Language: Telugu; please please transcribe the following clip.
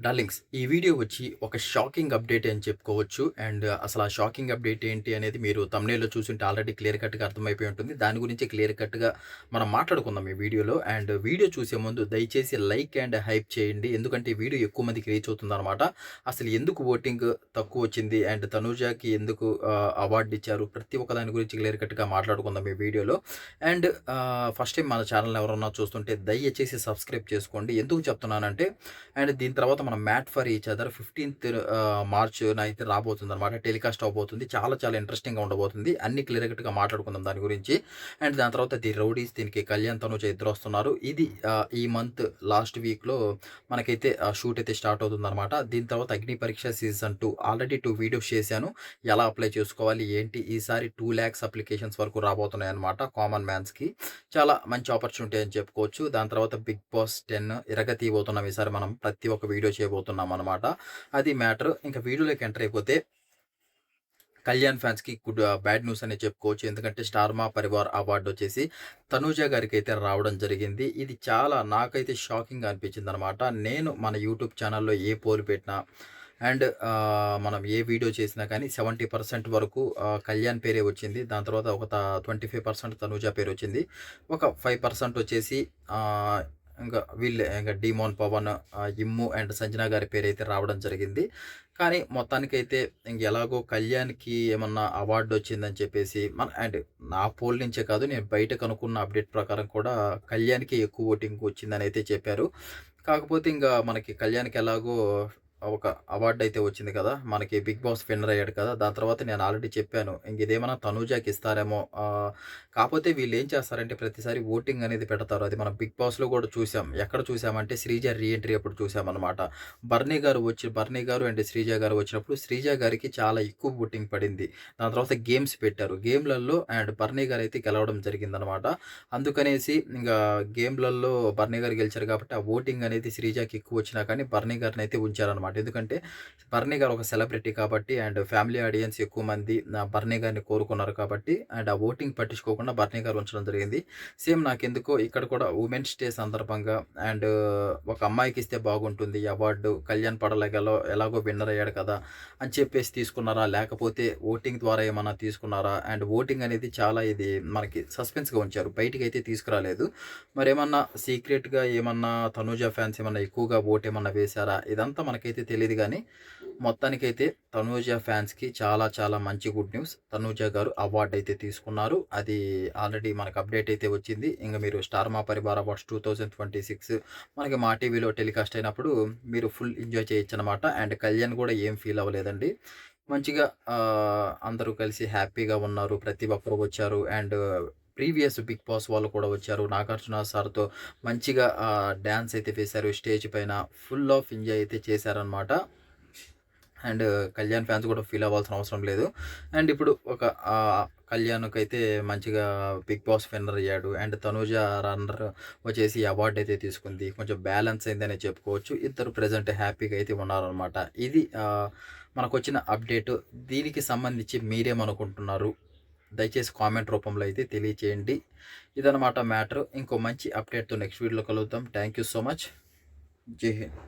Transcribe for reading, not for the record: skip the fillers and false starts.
డార్లింగ్స్ ఈ వీడియో వచ్చి ఒక షాకింగ్ అప్డేట్ అని చెప్పుకోవచ్చు. అండ్ అసలు ఆ షాకింగ్ అప్డేట్ ఏంటి అనేది మీరు థంబ్‌నెయిల్‌లో చూసుంటే ఆల్రెడీ క్లియర్ కట్‌గా అర్థమైపోయి ఉంటుంది. దాని గురించి క్లియర్ కట్‌గా మనం మాట్లాడుకుందాం ఈ వీడియోలో. అండ్ వీడియో చూసే ముందు దయచేసి లైక్ అండ్ హైప్ చేయండి. ఎందుకంటే ఈ వీడియో ఎక్కువ మందికి రీచ్ అవుతుందనమాట. అసలు ఎందుకు ఓటింగ్ తక్కువొచ్చింది అండ్ తనూజాకి ఎందుకు అవార్డ్ ఇచ్చారు? ప్రతి ఒక్క దాని గురించి క్లియర్ కట్‌గా మాట్లాడుకుందాం ఈ వీడియోలో. అండ్ ఫస్ట్ టైం మన ఛానెల్‌ని ఎవరన్నా చూస్తుంటే దయచేసి సబ్స్క్రైబ్ చేసుకోండి. ఎందుకు చెప్తున్నానంటే అండ్ దీని తర్వాత మనం మ్యాట్ ఫర్ ఈచ్ అదర్ 15థ్ మార్చ్‌న అయితే రాబోతుందనమాట. టెలికాస్ట్ అవ్వబోతుంది. చాలా చాలా ఇంట్రెస్టింగ్‌గా ఉండబోతుంది. అన్ని క్లియర్ కట్‌గా మాట్లాడుకుందాం దాని గురించి. అండ్ దాని తర్వాత ది రౌడీస్ దీనికి కళ్యాణ్, తనూజ ఇద్దరొస్తున్నారు. ఇది ఈ మంత్ లాస్ట్ వీక్‌లో మనకైతే షూట్ అయితే స్టార్ట్ అవుతుందనమాట. దీని తర్వాత అగ్ని పరీక్ష సీజన్ 2 ఆల్రెడీ 2 వీడియోస్ చేశాను. ఎలా అప్లై చేసుకోవాలి ఏంటి? ఈసారి 2,00,000 అప్లికేషన్స్ వరకు రాబోతున్నాయన్నమాట కామన్ మ్యాన్స్‌కి. చాలా మంచి ఆపర్చునిటీ అని చెప్పుకోవచ్చు. దాని తర్వాత 'బిగ్ బాస్ 10' ఇరగతీయబోతున్నాం ఈసారి మనం. ప్రతి ఒక్క వీడియో చేయబోతున్నాం అనమాట. అది మ్యాటర్. ఇంకా వీడియోలోకి ఎంటర్ అయిపోతే కళ్యాణ్ ఫ్యాన్స్‌కి బ్యాడ్ న్యూస్ అనే చెప్పుకోవచ్చు. ఎందుకంటే స్టార్ మా పరివార్ అవార్డ్ వచ్చేసి తనూజ గారికైతే రావడం జరిగింది. ఇది చాలా నాకైతే షాకింగ్‌గా అనిపించిందనమాట. నేను మన యూట్యూబ్ ఛానల్‌లో ఏ పోల్ పెట్టినా అండ్ మనం ఏ వీడియో చేసినా కానీ 70% వరకు కళ్యాణ్ పేరే వచ్చింది. దాని తర్వాత ఒక 25% తనూజ పేరొచ్చింది. ఒక 5% వచ్చేసి ఆహ్, ఇంకా వీళ్ళే ఇంక డీమోన్ పవన్, ఇమ్ము అండ్ సంజన గారి పేరైతే రావడం జరిగింది. కానీ మొత్తానికైతే ఎలాగో కళ్యాణ్‌కి ఏమన్నా అవార్డ్ వచ్చిందని చెప్పేసి అండ్ నా పోల్ నుంచే కాదు, నేను బయట కనుక్కున్న అప్డేట్ ప్రకారం కూడా కళ్యాణ్‌కే ఎక్కువ ఓటింగ్ వచ్చిందనైతే చెప్పారు. కాకపోతే మనకి కళ్యాణ్‌కి ఎలాగో ఒక అవార్డ్ అయితే వచ్చింది కదా! మనకి 'బిగ్ బాస్' విన్నర్ అయ్యాడు కదా! దాని తర్వాత నేను ఆల్రెడీ చెప్పాను. ఇదేమన్నా తనూజాకి ఇస్తారేమో. కాపోతే వీళ్ళేం చేస్తారంటే ప్రతిసారి ఓటింగ్ అనేది పెడతారు. అది మనం 'బిగ్ బాస్‌లో' కూడా చూసాం. ఎక్కడ చూసామంటే శ్రీజ రీ ఎంట్రీ అప్పుడు చూసామనమాట. బర్నీ గారు అండ్ శ్రీజ గారు వచ్చినప్పుడు శ్రీజ గారికి చాలా ఎక్కువ ఓటింగ్ పడింది. దాని తర్వాత గేమ్స్ పెట్టారు. గేమ్‌లలో అండ్ బర్నీ గారైతే గెలవడం జరిగిందనమాట. అందుకనేసి గేమ్‌లలో బర్నీ గారు గెలిచారు కాబట్టి ఆ ఓటింగ్ అనేది శ్రీజకి ఎక్కువ వచ్చినా కానీ బర్నీ గారినైతే ఉంచారనమాట. ఎందుకంటే బర్నీ గారు ఒక సెలబ్రిటీ కాబట్టి అండ్ ఫ్యామిలీ ఆడియన్స్ ఎక్కువ మంది బర్నీ గారిని కోరుకున్నారు కాబట్టి అండ్ ఆ ఓటింగ్ పట్టించుకోకుండా బర్నీ గారు ఉంచడం జరిగింది. సేమ్ నాకెందుకో ఇక్కడ కూడా ఉమెన్స్ డే సందర్భంగా అండ్ ఒక అమ్మాయికి ఇస్తే బాగుంటుంది ఈ అవార్డు. కళ్యాణ్ పడలగలో ఎలాగో విన్నర్ అయ్యాడు కదా అని చెప్పేసి తీసుకున్నారా? లేకపోతే ఓటింగ్ ద్వారా ఏమన్నా తీసుకున్నారా? అండ్ ఓటింగ్ అనేది చాలా ఇది మనకి సస్పెన్స్‌గా ఉంచారు. బయటికైతే తీసుకురాలేదు. మరేమన్నా సీక్రెట్‌గా ఏమన్నా తనూజ ఫ్యాన్స్ ఏమన్నా ఎక్కువగా ఓటేమన్నా వేశారా? ఇదంతా మనకైతే తెలీదు గానీ, మొత్తానికైతే తనూజ ఫ్యాన్స్‌కి చాలా చాలా మంచి గుడ్ న్యూస్. తనూజ గారు అవార్డ్ అయితే తీసుకున్నారు. అది ఆల్రెడీ మనకు అప్డేట్ అయితే వచ్చింది. మీరు స్టార్ మా పరివార్ అవార్డ్స్ 2026 మనకి మా టీవీలో టెలికాస్ట్ అయినప్పుడు మీరు ఫుల్ ఎంజాయ్ చేయొచ్చనమాట. అండ్ కళ్యాణ్ కూడా ఏం ఫీల్ అవ్వలేదండి. మంచిగా అందరూ కలిసి హ్యాపీగా ఉన్నారు. ప్రతి ఒక్కరు వచ్చారు. అండ్ ప్రీవియస్ 'బిగ్ బాస్' వాళ్ళు కూడా వచ్చారు. నాగార్జున సార్‌తో మంచిగా డాన్స్ అయితే వేశారు స్టేజ్ పైన. ఫుల్ ఆఫ్ ఎంజాయ్ అయితే చేశారనమాట. అండ్ కళ్యాణ్ ఫ్యాన్స్ కూడా ఫీల్ అవ్వాల్సిన అవసరం లేదు. అండ్ ఇప్పుడు ఒక కళ్యాణ్‌కైతే మంచిగా 'బిగ్ బాస్' విన్నర్ అయ్యాడు. అండ్ తనూజ రన్నర్ వచ్చేసి అవార్డ్ అయితే తీసుకుంది. కొంచెం బ్యాలెన్స్ అయిందనే చెప్పుకోవచ్చు. ఇద్దరు ప్రెజెంట్ హ్యాపీగా అయితే ఉన్నారనమాట. ఇది మనకొచ్చిన అప్డేట్. దీనికి సంబంధించి మీరేమనుకుంటున్నారు? దయచేసి కామెంట్ రూపంలో అయితే తెలియచేయండి. ఇదనమాట మ్యాటర్. ఇంకో మంచి అప్డేట్‌తో నెక్స్ట్ వీడియోలో కలుద్దాం. Thank you so much. జై హింద్.